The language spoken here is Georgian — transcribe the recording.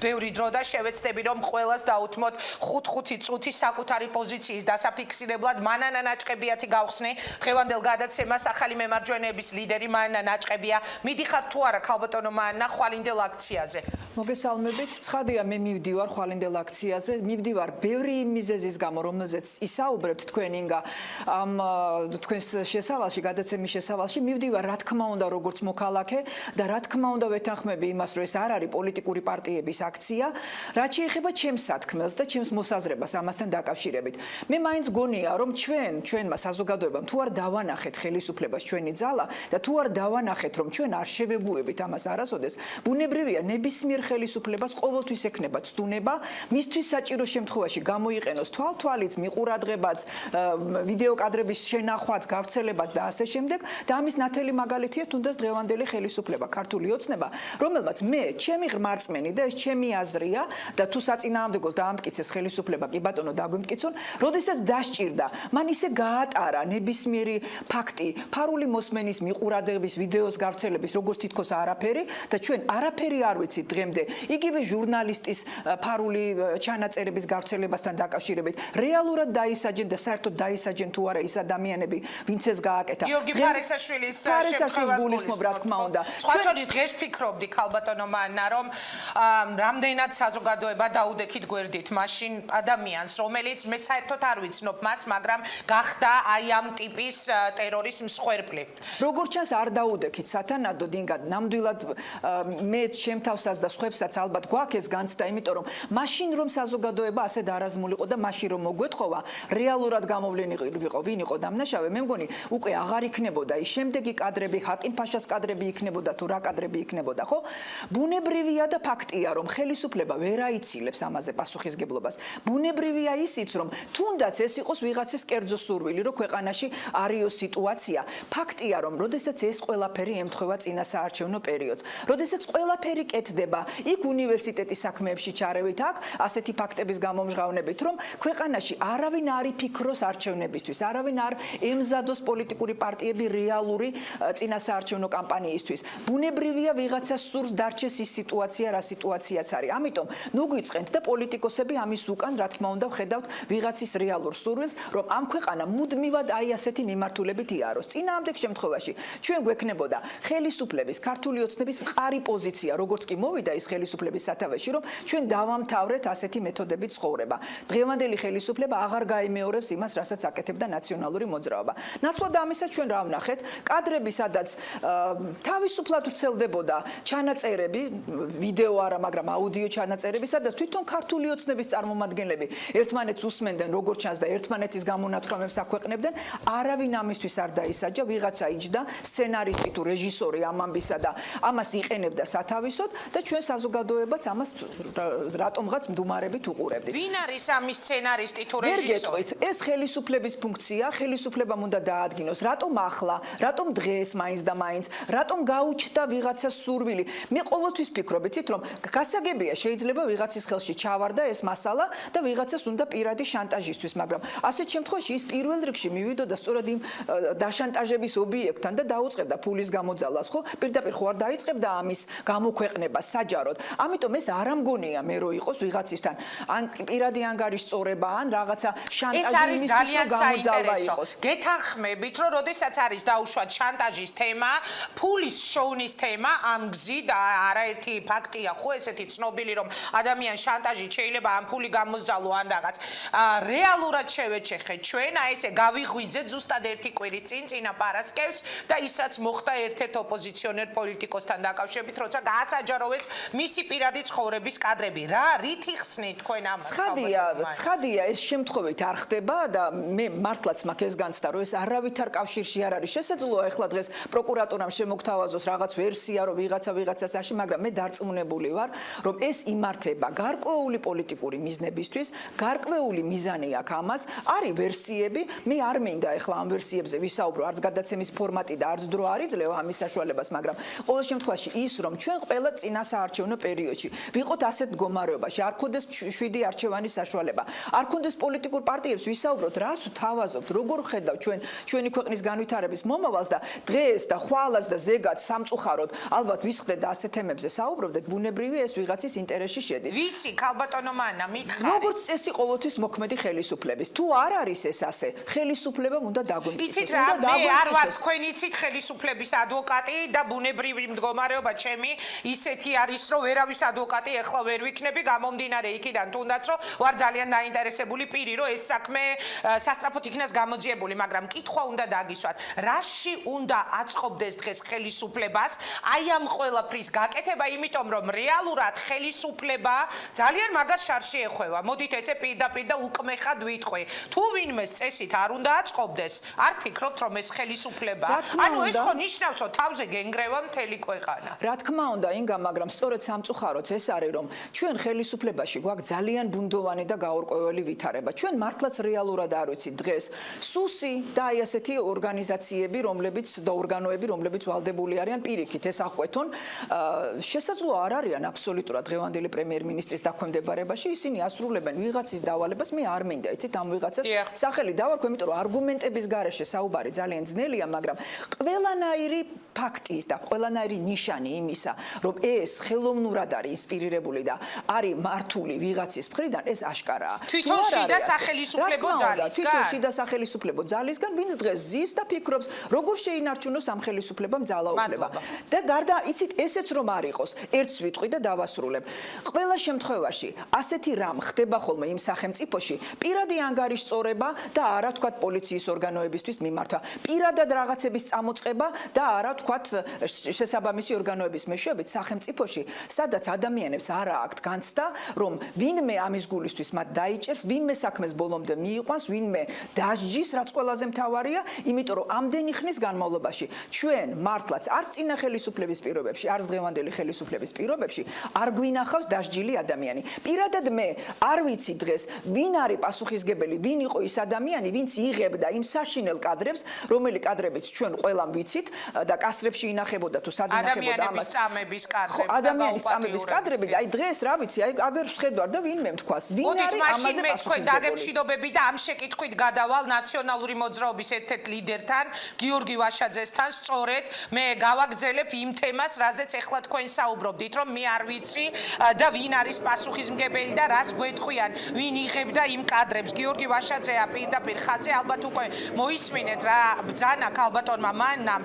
ბევრი დრო და შევეცდები რომ ყველას დაუთმოთ 5-5 წუთი საკუთარი პოზიციის დასაფიქსირებლად მანანა ნაჭყებიათი გავხსნი დღევანდელ გადაცემას ახალი მემარჯვენეების ლიდერი მანანა ნაჭყებია მიდიხარ თუ არა ქალბატონო მანანა ხვალინდელ აქციაზე მოგესალმებით ცხადია მე მივდივარ ხვალინდელ აქციაზე მივდივარ ბევრი მიზეზის გამო რომელზეც ისაუბრებთ თქვენ ინგა ამ თქვენს შესავალში გადაცემის შესავალში მივდივარ რა თქმა უნდა როგორც მოქალაქე და რა თქმა უნდა ვეთანხმები იმას რომ ეს არ არის პოლიტიკური პარტიების აქცია რაც შეეხება ჩემს სათქმელს და ჩემს მოსაზრებას ამასთან დაკავშირებით მე მაინც გონია რომ ჩვენმა საზოგადოებამ თუ არ დავანახეთ ხელისუფლებას ჩვენი ძალა და თუ არ დავანახეთ რომ ჩვენ არ შევეგუებით ამას არასოდეს ბუნებრივია ნებისმიერ ხელისუფლებას ყოველთვის ექნება ცდუნება მისთვის საჭირო შემთხვევაში გამოიყენოს თვალთვალიც მიყურადღებაც ვიდეო კადრების შენახვაც გავრცელებაც და ასე შემდეგ და ამის ნათელი მაგალითია თუნდაც დღევანდელი ხელისუფლება ქართული ოცნება რომელმაც მე ჩემი ღმარწმენი და ეს ჩემი აზრია და თუ საწინააღმდეგოს დაამტკიცეს ხელისუფლება კი ბატონო დაგვიმტკიცონ როდესაც დასჭირდა მან ისე გაატარა ნებისმიერი ფაქტი ფარული მოსმენის მიყურადღების ვიდეოს გავრცელების როგორც თითქოს არაფერი და ჩვენ არაფერი არ ვიცით დღემდე იგივე ჟურნალისტის ფარული ჩანაწერების გავრცელებასთან დაკავშირებით რეალურად დაისაჯენ და საერთოდ დაისაჯენ თუ არა ის ადამიანები ვინც ეს გააკეთა გიორგი ფარესაშვილის შემთხვევას გულისხმობ რა თქმა უნდა სხვა შორის დღეს ფიქრობდი ქალბატონო მანანა რომ რამდენად საზოგადოება დაუდექით გვერდით მაშინ ადამიანს რომელიც მე საერთოდ არ ვიცნობ მას მაგრამ გახდა აი ამ ტიპის ტერორის მსხვერპლი როგორც ჩანს არ დაუდექით სათანადოდ ინგა ნამდვილად მე შემთავსაც და სხვებსაც ალბათ გვაქვს ეს განცდა იმიტომ რომ მაშინ რომ საზოგადოება ასე დარაზმულიყო და მაშინ რომ მოგვეთხოვა რეალურად გამოვლენილიყო ვინ იყო დამნაშავე მე მგონი უკვე აღარ იქნებოდა ის შემდეგი კადრები ჰაკიმ ფაშას კადრები იქნებოდა თუ რა კადრები იქნებოდა ხო ბუნებრივია და ფაქტია რომ ხელისუფლება ვერ აიცილებს ამაზე პასუხისგებლობას ბუნებრივია ისიც რომ თუნდაც ეს იყოს ვიღაცის კერძო სურვილი რომ ქვეყანაში არიოს სიტუაცია ფაქტია რომ როდესაც ეს ყველაფერი ემთხვევა წინასაარჩევნო პერიოდს როდესაც ყველაფერი კეთდება იქ უნივერსიტეტის საქმეებში ჩარევით აქ ასეთი ფაქტების გამომჟღავნებით რომ ქვეყანაში არავინ არ იფიქროს არჩევნებისთვის არავინ არ ემზადოს პოლიტიკური პარტიები რეალური წინასაარჩევნო კამპანიისთვის ბუნებრივია ვიღაცას სურს დარჩეს ის სიტუაცია რა სიტუაციაც არის ამიტომ ნუ გვიწყენთ და პოლიტიკოსები ამის უკან რა თქმა უნდა ვხედავთ ვიღაცის რეალურ სურვილს რომ ამ ქვეყანა მუდმივად აი ასეთი მიმართულებით იაროს წინააღმდეგ შემთხვევაში ჩვენ გვექნებოდა ხელისუფლების ქართული ოცნების მყარი პოზიცია როგორც კი მოვიდა ის ხელისუფლების სათავეში რომ ჩვენ დავამთავრეთ ასეთი მეთოდებით ცხოვრება დღევანდელი ხელისუფლება აღარ გაიმეორებს იმას რასაც აკეთებდა ნაციონალური მოძრაობა ნაცვლად ამისა ჩვენ რა ვნახეთ კადრები სადაც თავისუფლად ვრცელდებოდა ჩანაწერები ვიდეო არა მაგრამ აუდიო ჩანაწერები სადაც თვითონ ქართული ოცნების წარმომადგენლები ერთმანეთს უსმენდნენ როგორც ჩანს და ერთმანეთის გამონათქვამებს აქვეყნებდნენ არავინ ამისთვის არ დაისაჯა ვიღაცა იჯდა სცენარისტი თუ რეჟისორი ამ ამბისა და ამას იყენებდა სათავისოდ და ჩვენ საზოგადოებაც ამას რატომღაც მდუმარებით უყურებდით ვინ არის ამის სცენარისტი თუ რეჟისორი ეს ხელისუფლების ფუნქცია ხელისუფლებამ უნდა დაადგინოს რატომ ახლა რატომ დღეს მაინც და მაინც რატომ გაუჩნდა ვიღაცას სურვილი მე ყოველთვის ვფიქრობ იცით რომ გასაგებია შეიძლება ვიღაცის ხელში ჩავარდა ეს მასალა და ვიღაცას უნდა პირადი შანტაჟისთვის მაგრამ ასეთ შემთხვევაში ის პირველ რიგში მივიდოდა სწორედ იმ დაშანტაჟების ობიექტთან და დაუწყებდა ფულის გამოძალას ხო პირდაპირ ხო არ დაიწყებდა ამის გამოქვეყნება საჯაროდ ამიტომ ეს არ ამგონია მე რო იყოს ვიღაცისთან ან პირადი ანგარიშწორება ან რაღაცა შანტაჟი იმისთვის რომ გამოძალვა იყოს გეთანხმებით რომ როდესაც არის დაუშვათ შანტაჟის თემა ფულის შოვნის თემა ამ გზით არაერთი ფაქტია ხო ესეთი ცნობილი რომ ადამიანს შანტაჟით შეიძლება ამ ფული გამოზალო ან რაღაც რეალურად შევეჩეხეთ ჩვენ აი ესე გავიღვიძეთ ზუსტად ერთი კვირის წინ წინა პარასკევს და ის რაც მოხდა ერთ-ერთ ოპოზიციონერ პოლიტიკოსთან დაკავშირებით როცა გაასაჯაროვეს მისი პირადი ცხოვრების კადრები რა რითი ხსნით თქვენ ამას ცხადია ეს შემთხვევით არ ხდება და მე მართლაც მაქვს ეს განცდა რომ ეს არავითარ კავშირში არ არის შესაძლოა ახლა დღეს პროკურატურამ შემოგთავაზოს რაღაც ვერსია რომ ვიღაცას აში მაგრამ მე დარწმუნებული ვარ რომ ეს იმართება გარკვეული პოლიტიკური მიზნებისთვის გარკვეული მიზანი აქვს ამას არის ვერსიები მე არ მინდა ახლა ამ ვერსიებზე ვისაუბრო არც გადაცემის ფორმატი და არც დრო არ იძლევა ამის საშუალებას მაგრამ ყოველ შემთხვევაში ის რომ ჩვენ ყველა წინასაარჩევნო საარჩევნო პერიოდში. ვიყოთ ასეთ მდგომარეობაში, არ გქონდეს 7 არჩევანის საშუალება. არ გქონდეს პოლიტიკურ პარტიებს ვისაუბროთ, რას ვთავაზობთ, როგორ ხედავთ ჩვენი ქვეყნის განვითარების მომავალს და დღეს და ხვალაც და ზეგად სამწუხაროდ ალბათ ვისხდეთ და ასეთ თემებზე საუბრობდეთ, ბუნებრივია ეს ვიღაცის ინტერესში შედის. ვისი ქალბატონო მანა მითხარი? როგორც წესი ყოველთვის მოქმედი ხელისუფლების. თუ არ არის ეს ასე, ხელისუფლებამ უნდა დაგვიმტკიცოს. იცით რა, მე არ ვარ თქვენ იცით ხელისუფლების ადვოკატი და ბუნებრივი მდგომარეობა ჩემი ისეთი არის, რომ ვერავის ადვოკატი ეხლა ვერ ვიქნები, გამომდინარე იქიდან თუნდაც რომ ვარ ძალიან დაინტერესებული პირი, რომ ეს საქმე სასწრაფოდ იქნას გამოძიებული, მაგრამ კითხვა უნდა დაგისვათ, რაში უნდა აწყობდეს დღეს ხელისუფლებას აი ამ ყველაფრის გაკეთება, იმიტომ რომ რეალურად ხელისუფლება ძალიან მაგარ შარში ეხვევა. მოდით ესე პირდაპირ და უკმეხად ვიტყვი. თუ ვინმეს წესით არ უნდა აწყობდეს, არ ფიქრობთ რომ ეს ხელისუფლება, ანუ ეს ხო ნიშნავს, რომ თავზე გენგრევა მთელი ქვეყანა. რა თქმა უნდა, ინგა, მაგრამ სწორედ სამწუხაროც ეს არის, რომ ჩვენ ხელისუფლებაში გვაქვს ძალიან ბუნდოვანი და გაურკვეველი ვითარება. ჩვენ მართლაც რეალურად არ ვიცით დღეს სუსი და აი ასეთი ორგანიზაციები, რომლებიც და ორგანოები, რომლებიც ვალდებული არიან პირიქით ეს აღკვეთონ, შესაძლოა არ არიან აბსოლუტურად დღევანდელი პრემიერ-მინისტრის დაქვემდებარებაში, ისინი ასრულებენ ვიღაცის დავალებას, მე არ მინდა, იცით, ამ ვიღაცას სახელი დავარქვე, იმიტომ რომ არგუმენტების გარეშე საუბარი ძალიან ძნელია, მაგრამ ყველანაირი ფაქტის და ყველანაირი ნიშანი იმისა, რომ ეს ხელოვნურად არის ინსპირირებული და არის მართული ვიღაცის მხრიდან, ეს აშკარაა. თვითონ შიდა სახელისუფლებო ძალისგან. თვითონ შიდა სახელისუფლებო ძალისგან, ვინც დღეს ზის და ფიქრობს, როგორ შეინარჩუნოს ამ ხელისუფლებამ ძალაუფლება. და გარდა იცით, ესეც რომ არ იყოს, ერთს ვიტყვი და დავასრულებ. ყველა შემთხვევაში, ასეთი რამ ხდება ხოლმე იმ სახელმწიფოში, პირადი ანგარიშწორება და არა თქვათ პოლიციის ორგანოებისთვის მიმართვა. პირადად რაღაცების წამოწყება და არა თქვათ შესაბამისი ორგანოების მეშვეობით სახელმწიფოში, სადაც ადამიანებს არა აქვთ განცდა, რომ ვინმე ამის გულისთვის მათ დაიჭერს, ვინმე საქმეს ბოლომდე მიიყვანს, ვინმე დასჯის, რაც ყველაზე მთავარია, იმიტომ რომ ამდენი ხნის განმავლობაში ჩვენ მართლაც არც წინა ხელისუფლების პირობებში, არც დღევანდელი ხელისუფლების პირობებში არ გვინახავს დასჯილი ადამიანი. პირადად მე არ ვიცი დღეს, ვინ არის პასუხისგებელი, ვინ იყო ის ადამიანი, ვინც იღებდა იმ საშინელ კადრებს, რომელი კადრებიც ჩვენ ყველამ ვიცით და კასრებში ინახებოდა თუ სად ინახებოდა ამას. ადამიანის წამების კადრები და აი დღეს რა ვიცი, აი აგერ ვხედავ და ვინმე თქვას, ვინ არის ამაზე პასუხისგებელი. დაგემშვიდობები და ამ შეკითხვით გადავალ ნაციონალური მოძრაობის ერთ-ერთ ლიდერთან, გიორგი ვაშაძესთან, სწორედ მე გავაგზელებ იმ თემას, რაზეც ეხლა თქვენ საუბრობდით, რომ მე არ ვიცი და ვინ არის პასუხისმგებელი და რას გვეტყვიან, ვინ იღებდა იმ კადრებს. გიორგი ვაშაძეა პირდაპირ ხაზზე, ალბათ უკვე მოისმინეთ რა ბრძანა ქალბატონმა მანამ